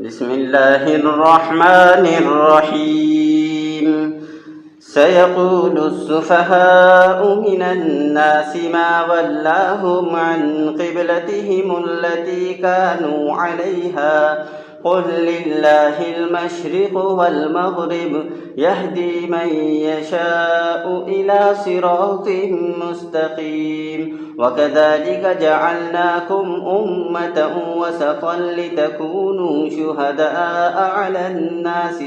بسم الله الرحمن الرحيم سيقول السفهاء من الناس ما ولاهم عن قبلتهم التي كانوا عليها قل لله المشرق والمغرب يهدي من يشاء إلى صراط مستقيم وكذلك جعلناكم أمة وسطا لتكونوا شهداء على الناس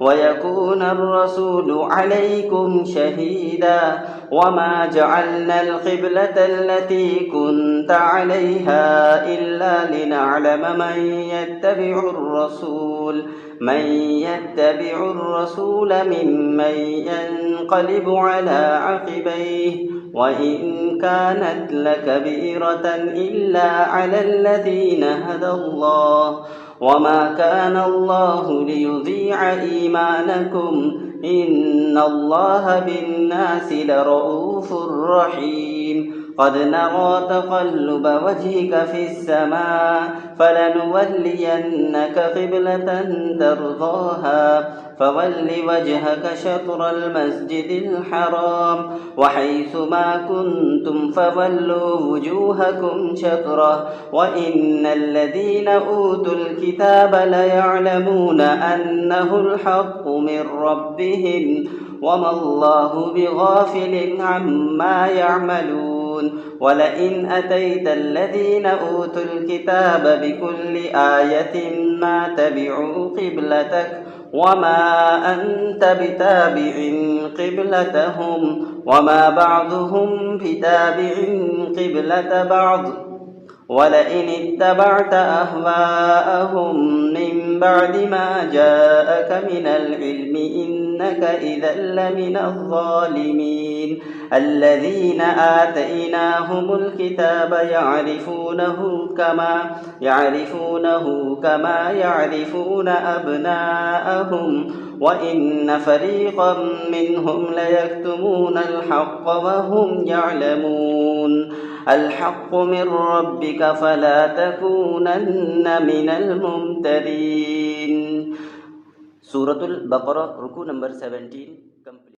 ويكون الرسول عليكم شهيدا وما جعلنا القبلة التي كنت عليها إلا لنعلم من يتبع الرسول ممن ينقلب على عقبيه وإن كانت لكبيرة إلا على الذين هدى الله وما كان الله ليضيع إيمانكم إن الله بالناس لرؤوف رحيم قد نرى تقلب وجهك في السماء فلنولينك قبلة ترضاها فول وجهك شطر المسجد الحرام وحيث ما كنتم فولوا وجوهكم شطره وإن الذين أوتوا الكتاب ليعلمون أنه الحق من ربهم وما الله بغافل عما يعملون ولئن أتيت الذين أوتوا الكتاب بكل آية ما تبعوا قبلتك وما أنت بتابع قبلتهم وما بعضهم بتابع قبلة بعض ولئن اتبعت أهواءهم من بعد ما جاءك من العلم إنك إذا لمن الظالمين الذين آتيناهم الكتاب يعرفونه كما يعرفون أبناءهم وإن فريقا منهم ليكتمون الحق وهم يعلمون الحق من ربك فلا تكونن من الممترين. Suratul Baqarah, ruku number 17.